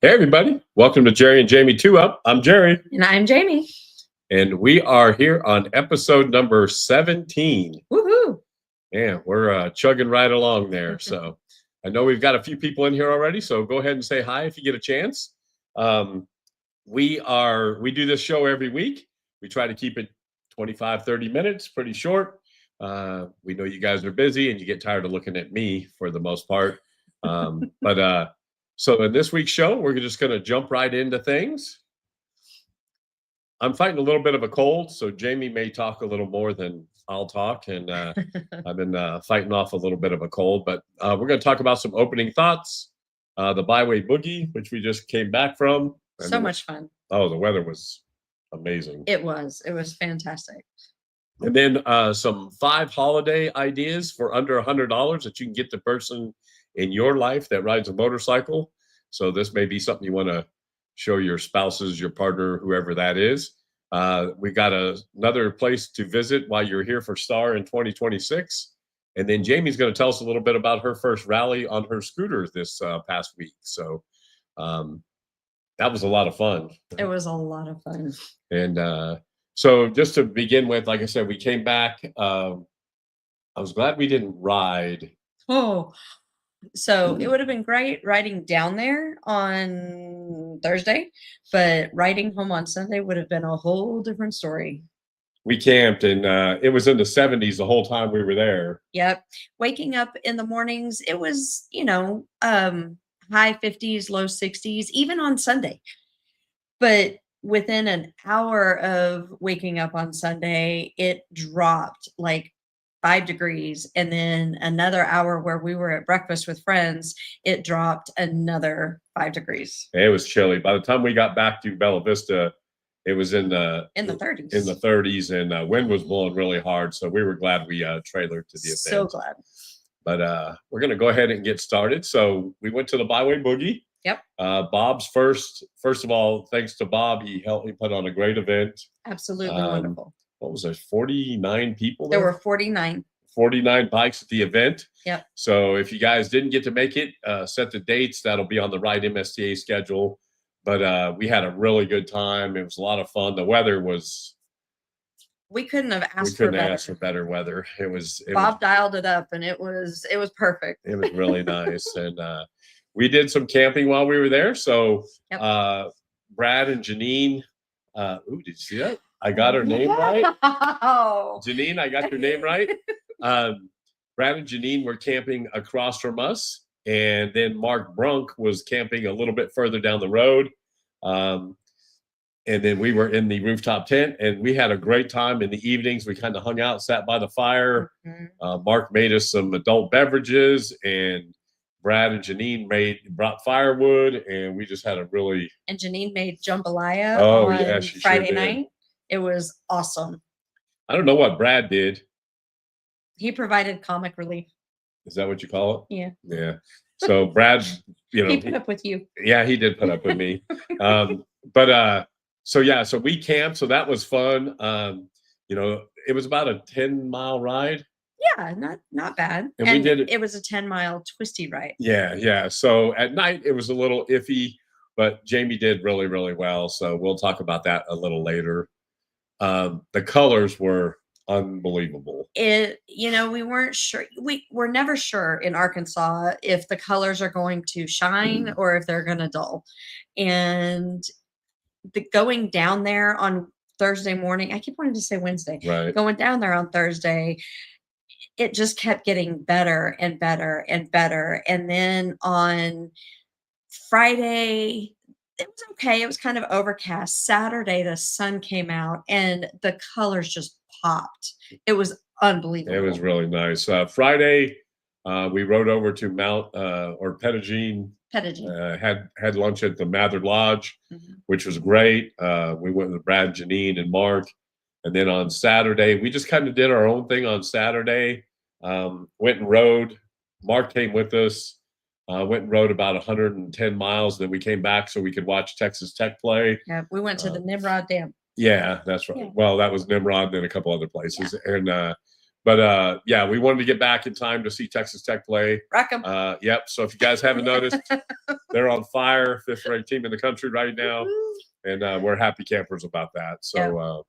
Hey, everybody. Welcome to Jerry and Jamie 2 Up. I'm Jerry, And I'm Jamie. and we are here on episode number 17. Woohoo! Yeah, we're chugging right along there. So I know we've got a few people in here already, so go ahead and say hi if you get a chance. We do this show every week. We try to keep it 25, 30 minutes, pretty short. We know you guys are busy and you get tired of looking at me for the most part. So in this week's show, we're just going to jump right into things. I'm fighting a little bit of a cold, so Jamie may talk a little more than I'll talk, and I've been fighting off a little bit of a cold. But we're going to talk about some opening thoughts, the ByWay Boogie, which we just came back from. So much fun. Oh, the weather was amazing. It was fantastic. And then some 5 holiday ideas for under $100 that you can get the person in your life that rides a motorcycle. So this may be something you want to show your spouses, your partner, whoever that is. We got another place to visit while you're here for Star in 2026. And then Jamie's going to tell us a little bit about her first rally on her scooter this past week. So that was a lot of fun. It was a lot of fun. And so just to begin with, like I said, we came back. I was glad we didn't ride. Oh, so it would have been great riding down there on Thursday, but riding home on Sunday would have been a whole different story. We camped, and it was in the 70s the whole time we were there. Yep. Waking up in the mornings, it was, high 50s, low 60s, even on Sunday. But within an hour of waking up on Sunday, it dropped like 5 degrees. And then another hour where we were at breakfast with friends, it dropped another 5 degrees. It was chilly. By the time we got back to Bella Vista, it was in the 30s. In the 30s, and wind was blowing really hard. So we were glad we trailered to the event. So glad. But we're going to go ahead and get started. So we went to the ByWay Boogie. Yep. Bob's first of all, thanks to Bob, he helped me put on a great event. Absolutely wonderful. What was there? 49 people there? There were 49 bikes at the event. Yep. So if you guys didn't get to make it, set the dates. That'll be on the Ride MSTA schedule. But we had a really good time. It was a lot of fun. The weather was. We couldn't have asked we couldn't ask for better weather. Bob dialed it up, and it was perfect. It was really nice, and we did some camping while we were there. So yep. Brad and Janine. Ooh, did you see that? I got her name right. Janine, I got your name right. Brad and Janine were camping across from us, and then Mark Brunk was camping a little bit further down the road. And then we were in the rooftop tent, and we had a great time in the evenings. We kind of hung out, sat by the fire. Mm-hmm. Mark made us some adult beverages, and Brad and Janine brought firewood, and we just had a really. And Janine made jambalaya on Friday night. It was awesome. I don't know what Brad did. He provided comic relief. Is that what you call it? Yeah. Yeah. So Brad, he put up with you. Yeah, he did put up with me. So we camped. So that was fun. It was about a 10-mile ride. Yeah, not bad. And it was a 10-mile twisty ride. Yeah. So at night it was a little iffy, but Jamie did really, really well. So we'll talk about that a little later. The colors were unbelievable. We weren't sure. We're never sure in Arkansas if the colors are going to shine or if they're going to dull. And going down there on Thursday morning, I keep wanting to say Wednesday. Right. Going down there on Thursday, it just kept getting better and better and better. And then on Friday, it was okay. It was kind of overcast. Saturday, the sun came out and the colors just popped. It was unbelievable. It was really nice. Friday, we rode over to Pettigene. Had lunch at the Mather Lodge, mm-hmm. which was great. We went with Brad, Janine, and Mark. And then on Saturday, we just kind of did our own thing on Saturday. Went and rode. Mark came with us. Went and rode about 110 miles. Then we came back so we could watch Texas Tech play. Yeah, we went to the Nimrod Dam. Yeah, that's right. Yeah. Well, that was Nimrod and a couple other places. Yeah. And But yeah, we wanted to get back in time to see Texas Tech play. Rock 'em. Yep. So if you guys haven't noticed, they're on fire, 5th ranked team in the country right now, and we're happy campers about that. So,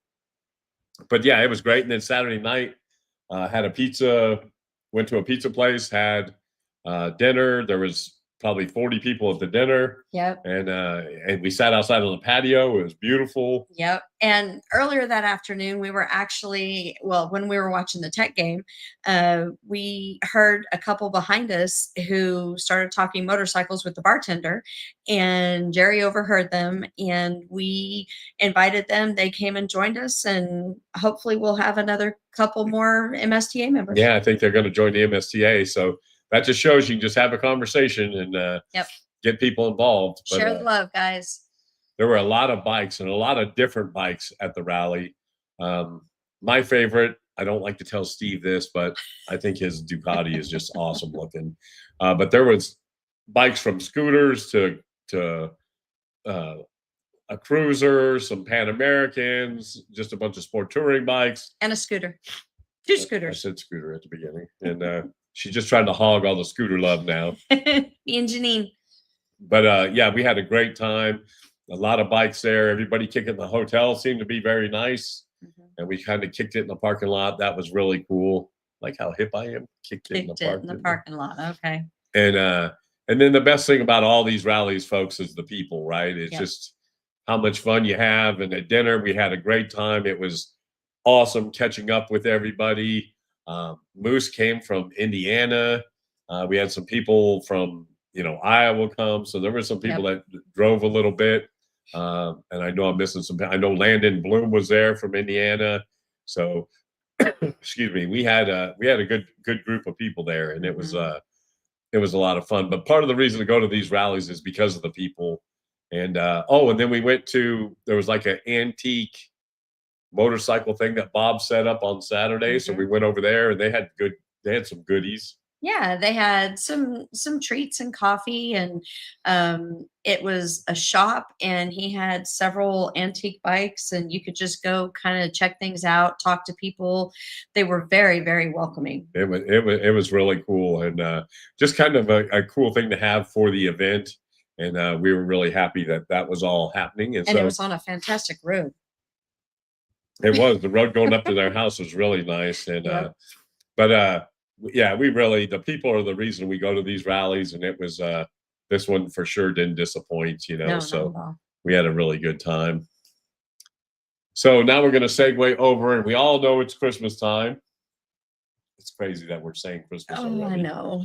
but yeah, it was great. And then Saturday night, had a pizza. Went to a pizza place, had dinner. There was probably 40 people at the dinner. Yep. And we sat outside on the patio. It was beautiful. Yep. And earlier that afternoon, we were actually, well, when we were watching the Tech game, we heard a couple behind us who started talking motorcycles with the bartender, and Jerry overheard them, and we invited them. They came and joined us, and hopefully we'll have another couple more MSTA members. Yeah, I think they're going to join the MSTA. So that just shows you can just have a conversation and get people involved. But, share the love, guys. There were a lot of bikes and a lot of different bikes at the rally. My favorite, I don't like to tell Steve this, but I think his Ducati is just awesome looking. But there was bikes from scooters to a cruiser, some Pan Americans, just a bunch of sport touring bikes. And a scooter. 2 scooters. I said scooter at the beginning. And she's just trying to hog all the scooter love now. Me and Janine. But yeah, we had a great time. A lot of bikes there. Everybody kicking the hotel seemed to be very nice. And we kind of kicked it in the parking lot. That was really cool. Like how hip I am. Kicked it in the parking lot. Okay. And then the best thing about all these rallies, folks, is the people, right? It's just how much fun you have. And at dinner, we had a great time. It was awesome catching up with everybody. Moose came from Indiana. We had some people from, Iowa come. So there were some people that drove a little bit. And I know I'm missing some. I know Landon Bloom was there from Indiana. So, excuse me, we had a good group of people there, and it was a lot of fun. But part of the reason to go to these rallies is because of the people. And and then we went to, there was like an antique motorcycle thing that Bob set up on Saturday. So we went over there, and they had some goodies. Yeah, they had some treats and coffee, and it was a shop, and he had several antique bikes, and you could just go kind of check things out, talk to people. They were very, very welcoming. It was really cool, and just kind of a cool thing to have for the event. And we were really happy that was all happening. And so, it was on a fantastic road. It was. The road going up to their house was really nice. And yeah, the people are the reason we go to these rallies. And it was, this one for sure didn't disappoint, No, so we had a really good time. So now we're going to segue over, and we all know it's Christmas time. It's crazy that we're saying Christmas already. I know.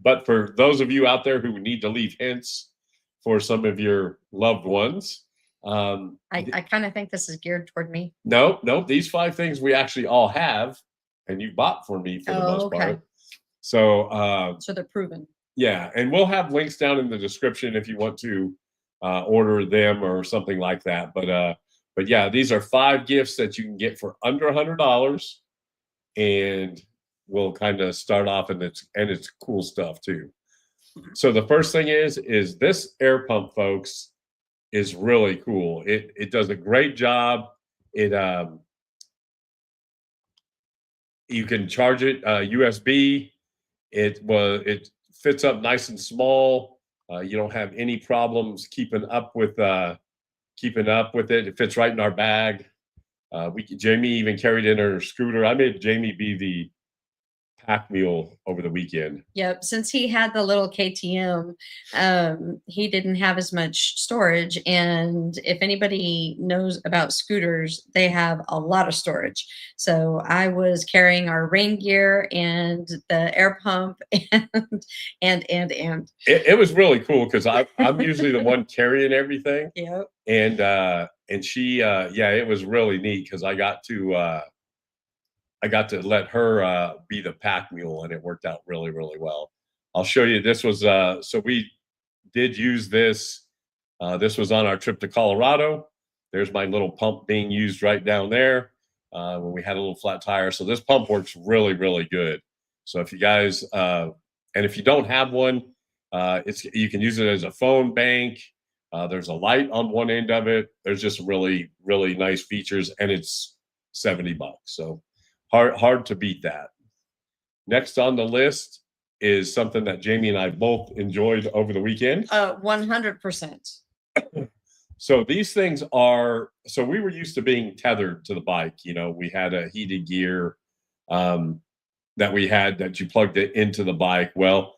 But for those of you out there who need to leave hints for some of your loved ones. I kind of think this is geared toward me. No, these 5 things we actually all have, and you bought for me for the most part. So they're proven. Yeah, and we'll have links down in the description if you want to order them or something like that. But yeah, these are 5 gifts that you can get for under $100, and we'll kind of start off, and it's cool stuff too. So the first thing is this air pump, folks, is really cool. It does a great job. You can charge it USB. It fits up nice and small. You don't have any problems keeping up with it. It fits right in our bag. Jamie even carried in her scooter. I made Jamie be the pack mule over the weekend. Yep. Since he had the little KTM, he didn't have as much storage. And if anybody knows about scooters, they have a lot of storage. So I was carrying our rain gear and the air pump and. It was really cool because I'm usually the one carrying everything. Yep. And she, it was really neat because I got to let her be the pack mule, and it worked out really, really well. I'll show you. This was so we did use this. This was on our trip to Colorado. There's my little pump being used right down there when we had a little flat tire. So this pump works really, really good. So if you guys and if you don't have one, you can use it as a phone bank. There's a light on one end of it. There's just really, really nice features, and it's $70. So hard to beat that. Next on the list is something that Jamie and I both enjoyed over the weekend. 100%. So these things are, so we were used to being tethered to the bike. You know, we had a heated gear that we had that you plugged it into the bike. Well,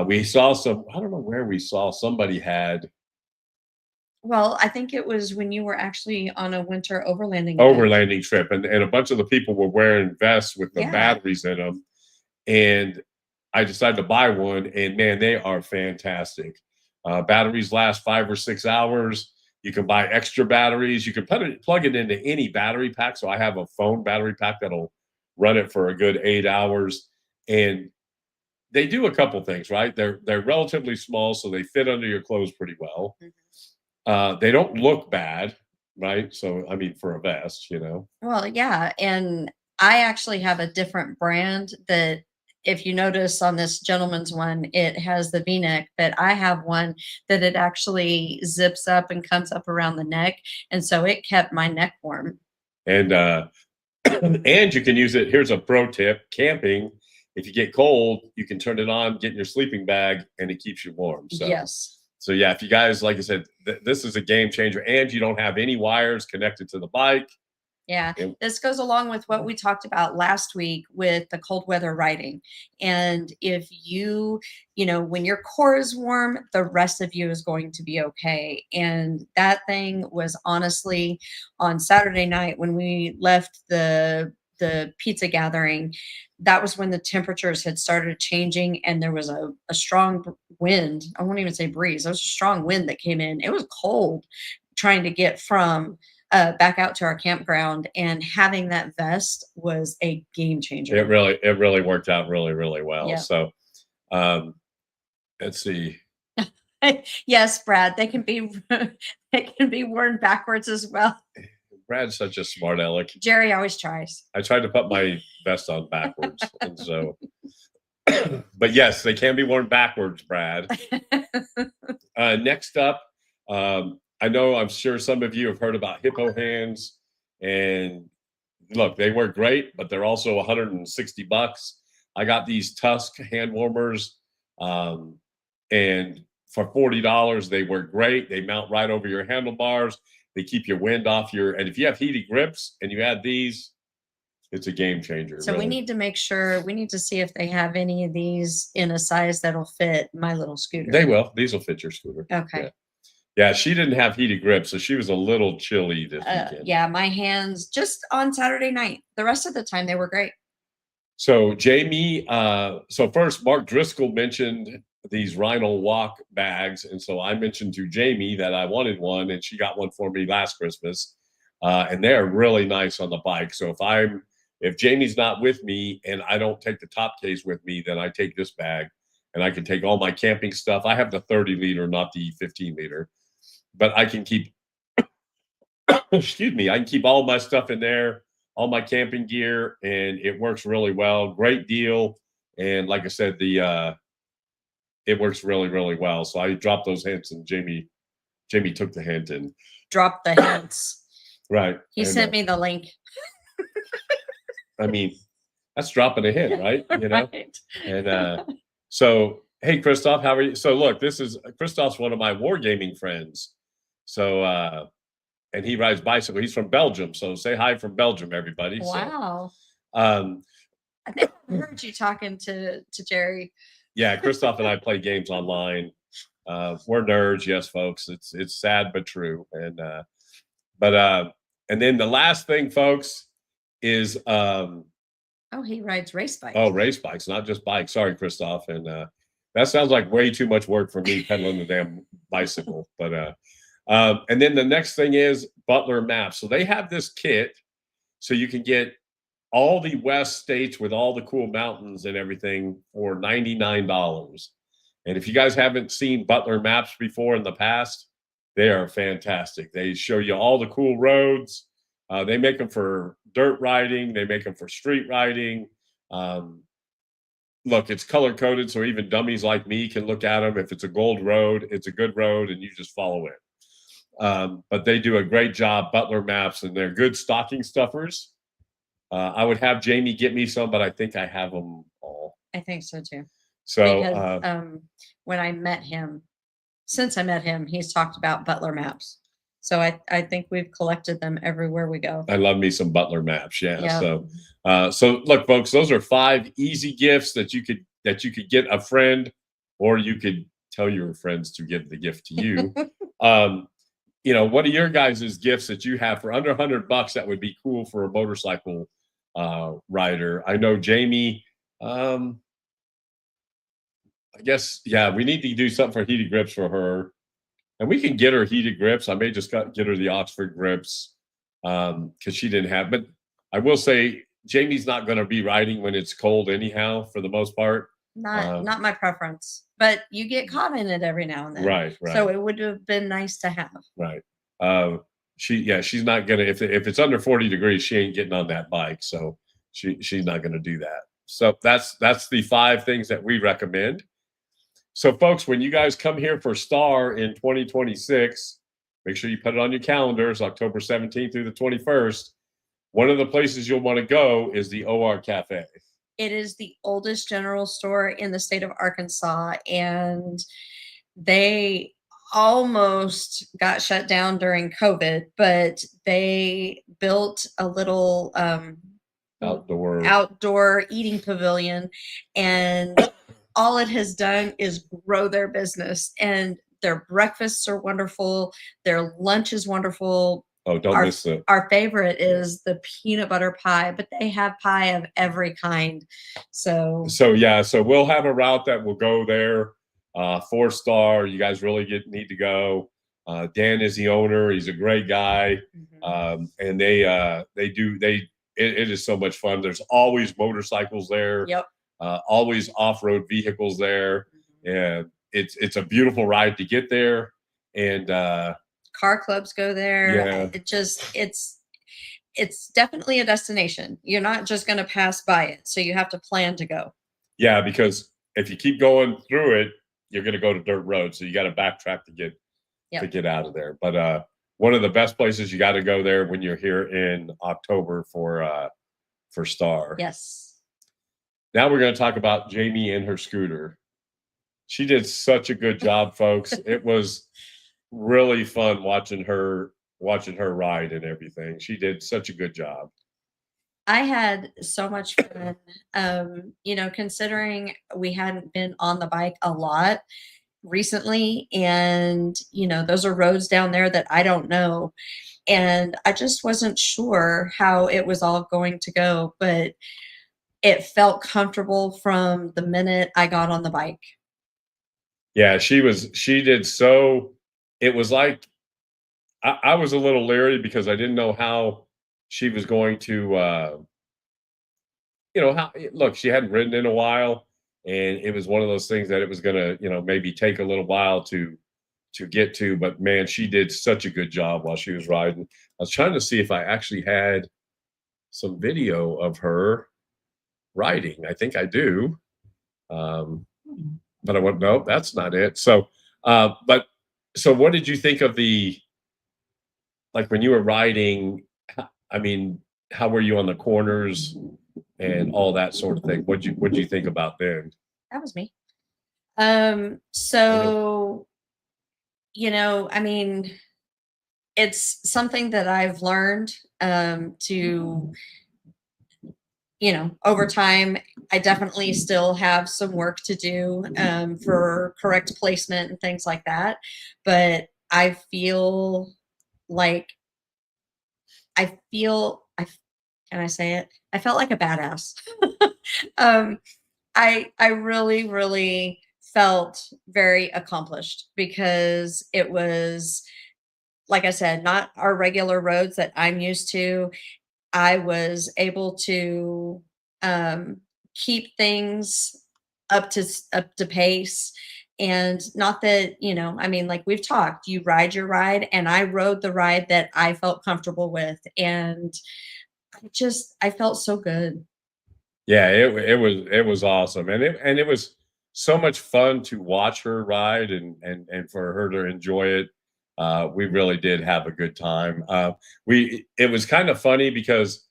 we saw some, I don't know where we saw somebody had Well, I think it was when you were actually on a winter overlanding event. overlanding trip, and a bunch of the people were wearing vests with the Yeah. batteries in them. And I decided to buy one, and man, they are fantastic. Batteries last 5 or 6 hours. You can buy extra batteries. You can plug it into any battery pack. So I have a phone battery pack that'll run it for a good 8 hours. And they do a couple things, right? They're relatively small, so they fit under your clothes pretty well. They don't look bad, right? So I mean, for a vest, you know. Well, yeah, and I actually have a different brand that if you notice on this gentleman's one, it has the V-neck, but I have one that it actually zips up and comes up around the neck, and so it kept my neck warm. And and you can use it. Here's a pro tip: camping. If you get cold, you can turn it on, get in your sleeping bag, and it keeps you warm. So, Yes. so yeah, if you guys, like I said, this is a game changer, and you don't have any wires connected to the bike. Yeah, And this goes along with what we talked about last week with the cold weather riding. And if when your core is warm, the rest of you is going to be okay. And that thing was honestly on Saturday night when we left the pizza gathering, that was when the temperatures had started changing and there was a strong wind. I won't even say breeze. There was a strong wind that came in. It was cold trying to get from back out to our campground, and having that vest was a game changer. it really worked out really well. Yeah. So let's see. Yes, Brad, they can be worn backwards as well. Brad's such a smart aleck. Jerry always tries. I tried to put my vest on backwards, and so. But yes, they can be worn backwards, Brad. Next up, I'm sure some of you have heard about hippo hands, and look, they work great, but they're also $160. I got these Tusk hand warmers, and for $40, they work great. They mount right over your handlebars. They keep your wind off and if you have heated grips and you add these, it's a game changer. So really. we need to see if they have any of these in a size that'll fit my little scooter. They will. These will fit your scooter. Okay. Yeah, she didn't have heated grips, so she was a little chilly this weekend. Yeah, my hands just on Saturday night. The rest of the time they were great. So Jamie, so first Mark Driscoll mentioned these Rhino Walk bags, and so I mentioned to Jamie that I wanted one, and she got one for me last Christmas, and they're really nice on the bike. So if Jamie's not with me and I don't take the top case with me, then I take this bag, and I can take all my camping stuff. I have the 30-liter, not the 15-liter, but I can keep, excuse me, I can keep all my stuff in there, all my camping gear, and it works really well. Great deal. And like I said, it works really well. So I dropped those hints, and Jamie took the hint and dropped the hints. Right. He sent me the link. I mean, that's dropping a hint, right? You know. Right. And so, hey, Christoph, how are you? So look, Christoph's one of my wargaming friends. So and he rides bicycle. He's from Belgium. So say hi from Belgium, everybody. Wow. So, I think I heard you talking to Jerry. Yeah, Christoph and I play games online. We're nerds, yes, folks. It's sad but true. And and then the last thing, folks, is he rides race bikes. Oh, race bikes, not just bikes. Sorry, Christoph. And that sounds like way too much work for me pedaling the damn bicycle. But and then the next thing is Butler Maps. So they have this kit, so you can get all the West states with all the cool mountains and everything for $99. And if you guys haven't seen Butler Maps before in the past, they are fantastic. They show you all the cool roads. They make them for dirt riding. They make them for street riding. Look, it's color coded, so even dummies like me can look at them. If it's a gold road, it's a good road, and you just follow it. But they do a great job, Butler Maps, and they're good stocking stuffers. I would have Jamie get me some, but I think I have them all. I think so too. So Because when I met him, since I met him, he's talked about Butler maps. So I think we've collected them everywhere we go. I love me some Butler maps. Yeah. Yeah. So look, folks, those are 5 easy gifts that you could get a friend, or you could tell your friends to give the gift to you. What are your guys' gifts that you have for under $100 that would be cool for a motorcycle rider? I know Jamie. I guess, yeah, we need to do something for heated grips for her, and we can get her heated grips. I may just get her the Oxford grips because she didn't have. But I will say, Jamie's not going to be riding when it's cold anyhow, for the most part. Not my preference, but you get caught in it every now and then. Right. So it would have been nice to have. Right. She's not gonna, if it's under 40 degrees, she ain't getting on that bike. So she's not gonna do that. So that's the 5 things that we recommend. So folks, when you guys come here for Star in 2026, make sure you put it on your calendars, October 17th through the 21st. One of the places you'll want to go is the OR Cafe. It is the oldest general store in the state of Arkansas, and they almost got shut down during COVID, but they built a little outdoor eating pavilion, and all it has done is grow their business. And their breakfasts are wonderful. Their lunch is wonderful. Oh, don't miss it. Our favorite is the peanut butter pie, but they have pie of every kind. So we'll have a route that will go there. 4-star. You guys really need to go. Dan is the owner. He's a great guy. And it is so much fun. There's always motorcycles there. Yep. Always off-road vehicles there. And it's a beautiful ride to get there. And car clubs go there. Yeah. It's definitely a destination. You're not just going to pass by it. So you have to plan to go. Yeah, because if you keep going through it, you're going to go to dirt roads. So you got to backtrack to get out of there. But one of the best places, you got to go there when you're here in October for Star. Yes. Now we're going to talk about Jamie and her scooter. She did such a good job, folks. It was really fun watching her ride and everything. She did such a good job. I had so much fun. Considering we hadn't been on the bike a lot recently, and those are roads down there that I don't know, and I just wasn't sure how it was all going to go, but it felt comfortable from the minute I got on the bike. Yeah, she did so. It was like I was a little leery because I didn't know how she was going to, look, she hadn't ridden in a while, and it was one of those things that it was going to, maybe take a little while to get to, but man, she did such a good job while she was riding. I was trying to see if I actually had some video of her riding. I think I do. But I went, no, that's not it. So what did you think of like when you were riding? I mean, how were you on the corners and all that sort of thing? What'd you think about then? That was me. I mean, it's something that I've learned to, over time. I definitely still have some work to do for correct placement and things like that. But I feel like can I say it? I felt like a badass. I really, really felt very accomplished because it was, like I said, not our regular roads that I'm used to. I was able to keep things up to pace. And not that, like we've talked, you ride your ride, and I rode the ride that I felt comfortable with. And I felt so good. Yeah, it was awesome. And it was so much fun to watch her ride and for her to enjoy it. We really did have a good time. It was kind of funny because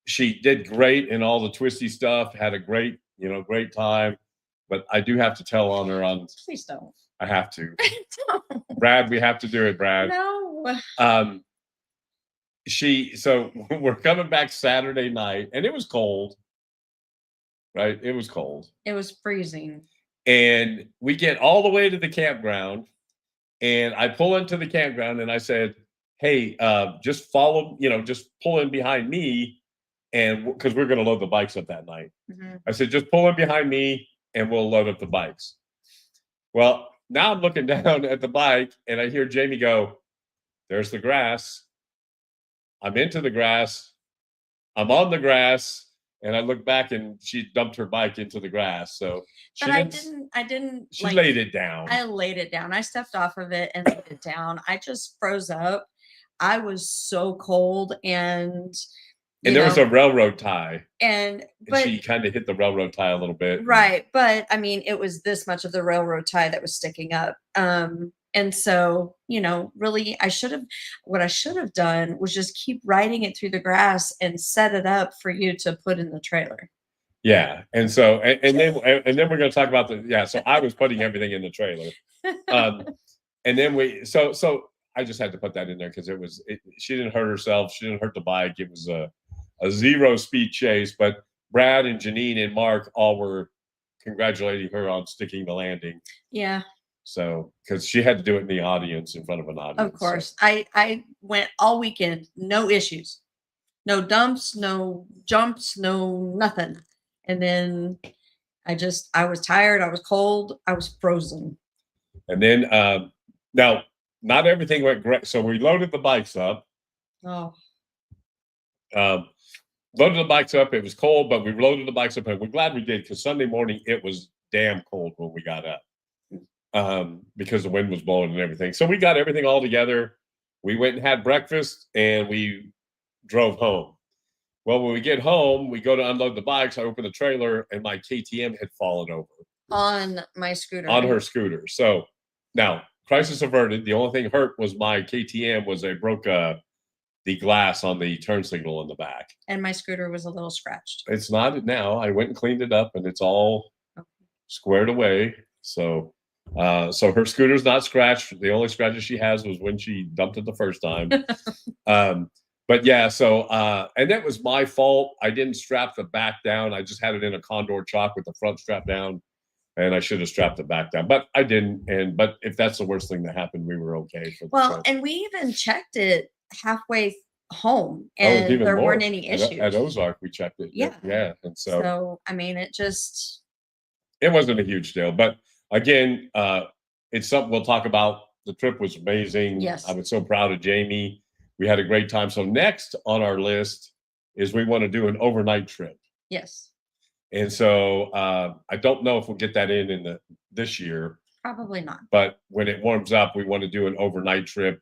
she did great in all the twisty stuff, had a great, great time. But I do have to tell on her on. Please don't. I have to. Don't. Brad, we have to do it, Brad. No. So we're coming back Saturday night, and it was cold. Right? It was cold. It was freezing. And we get all the way to the campground, and I pull into the campground, and I said, "Hey, just follow, just pull in behind me, and because we're going to load the bikes up that night." Mm-hmm. I said, "Just pull in behind me, and we'll load up the bikes." Well, now I'm looking down at the bike, and I hear Jamie go, "There's the grass." I'm into the grass. I'm on the grass. And I look back, and she dumped her bike into the grass. So I didn't. She laid it down. I laid it down. I stepped off of it and laid it down. I just froze up. I was so cold, and there was a railroad tie, but she kind of hit the railroad tie a little bit. Right, but I mean, it was this much of the railroad tie that was sticking up. And so, really, what I should have done was just keep riding it through the grass and set it up for you to put in the trailer. Yeah. And so, and then we're going to talk about so I was putting everything in the trailer. And then so I just had to put that in there because she didn't hurt herself. She didn't hurt the bike. It was a 0-speed chase, but Brad and Janine and Mark all were congratulating her on sticking the landing. Yeah. So, because she had to do it in the audience, in front of an audience. Of course. So. I went all weekend, no issues, no dumps, no jumps, no nothing. And then I was tired. I was cold. I was frozen. And then, now, not everything went great. So we loaded the bikes up. Oh. Loaded the bikes up. It was cold, but we loaded the bikes up. And we're glad we did, because Sunday morning, it was damn cold when we got up. Because the wind was blowing and everything. So we got everything all together. We went and had breakfast, and we drove home. Well, when we get home, we go to unload the bikes. I open the trailer, and my KTM had fallen over. On my scooter. On her scooter. So now, crisis averted. The only thing hurt was my KTM was I broke the glass on the turn signal in the back. And my scooter was a little scratched. It's not now. I went and cleaned it up, and it's all squared away. So her scooter's not scratched. The only scratches she has was when she dumped it the first time. But yeah, so and that was my fault. I didn't strap the back down. I just had it in a Condor chalk with the front strap down, and I should have strapped it back down, but I didn't. But if that's the worst thing that happened, we were okay. And we even checked it halfway home, and there weren't any issues. At Ozark, we checked it. Yeah. And so I mean, it wasn't a huge deal, but again, it's something we'll talk about. The trip was amazing. Yes. I was so proud of Jamie. We had a great time. So next on our list is we want to do an overnight trip. Yes. And so I don't know if we'll get that in this year. Probably not. But when it warms up, we want to do an overnight trip.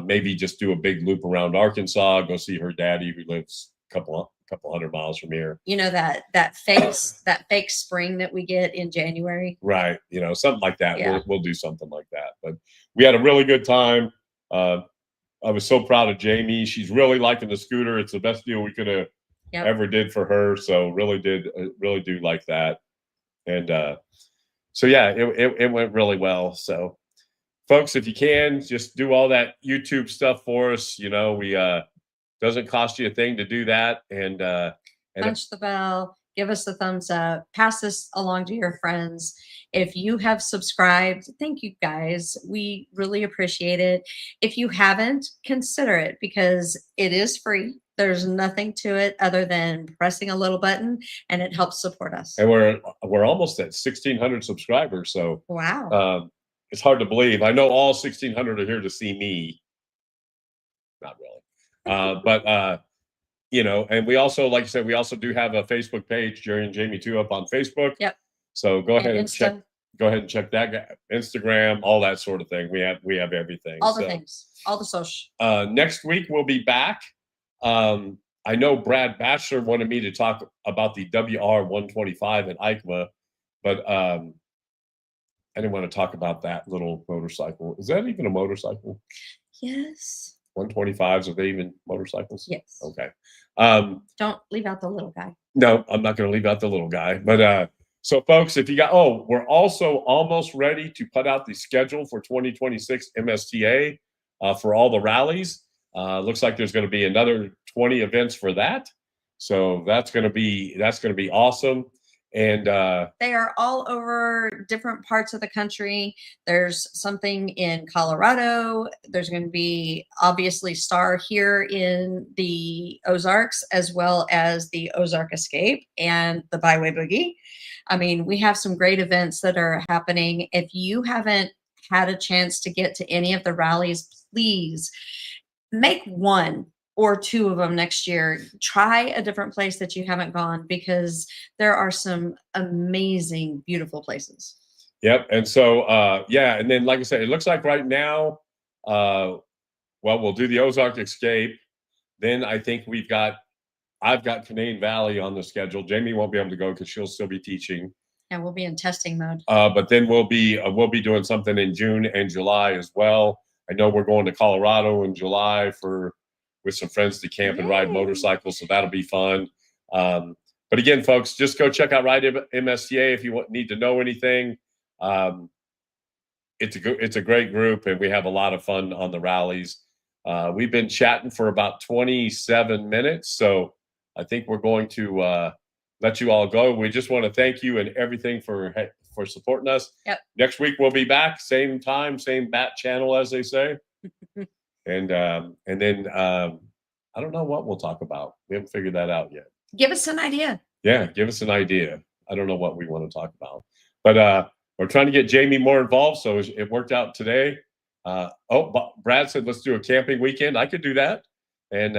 Maybe just do a big loop around Arkansas, go see her daddy who lives a couple hundred miles from here. That fake spring that we get in January. Right. Something like that. Yeah. We'll do something like that. But we had a really good time. I was so proud of Jamie. She's really liking the scooter. It's the best deal we could have ever did for her. So really do like that. And so yeah, it went really well. So folks, if you can, just do all that YouTube stuff for us. We doesn't cost you a thing to do that. And punch the bell, give us a thumbs up, pass this along to your friends. If you have subscribed, thank you guys. We really appreciate it. If you haven't, consider it, because it is free. There's nothing to it other than pressing a little button, and it helps support us. And we're almost at 1,600 subscribers. So wow. It's hard to believe. I know all 1,600 are here to see me. Not really. But and we also, like I said, we also do have a Facebook page, Jerry and Jamie 2 up on Facebook. Yep. So go ahead and check. Go ahead and check that. Instagram, all that sort of thing. We have everything. All the things. All the social. Next week we'll be back. I know Brad Batchelor wanted me to talk about the WR125 at EICMA, but I didn't want to talk about that little motorcycle. Is that even a motorcycle? Yes. 125s, are they even motorcycles? Yes. Okay. Don't leave out the little guy. No, I'm not going to leave out the little guy. But so, folks, if you got, we're also almost ready to put out the schedule for 2026 MSTA for all the rallies. Looks like there's going to be another 20 events for that. So that's going to be awesome. And they are all over different parts of the country. There's something in Colorado. There's going to be obviously Star here in the Ozarks, as well as the Ozark Escape and the ByWay Boogie. I mean, we have some great events that are happening. If you haven't had a chance to get to any of the rallies, please make one or two of them next year. Try a different place that you haven't gone, because there are some amazing, beautiful places. Yep. And so, yeah. And then, like I said, it looks like right now, we'll do the Ozark Escape. Then I think I've got Canadian Valley on the schedule. Jamie won't be able to go because she'll still be teaching. And we'll be in testing mode. But then we'll be doing something in June and July as well. I know we're going to Colorado in July with some friends to camp and ride motorcycles, so that'll be fun. But again, folks, just go check out Ride MSTA if you need to know anything. It's a great group, and we have a lot of fun on the rallies. We've been chatting for about 27 minutes, so I think we're going to let you all go. We just want to thank you and everything for supporting us. Yep. Next week we'll be back, same time, same bat channel, as they say. And then I don't know what we'll talk about. We haven't figured that out yet. Give us an idea. Yeah, give us an idea. I don't know what we want to talk about, but we're trying to get Jamie more involved, so it worked out today. Brad said let's do a camping weekend. I could do that. And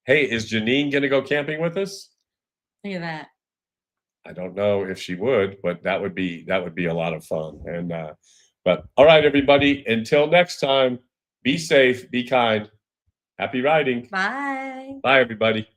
hey, is Janine going to go camping with us? Look at that. I don't know if she would, but that would be a lot of fun. And but all right, everybody, until next time, be safe, be kind, happy riding. Bye. Bye, everybody.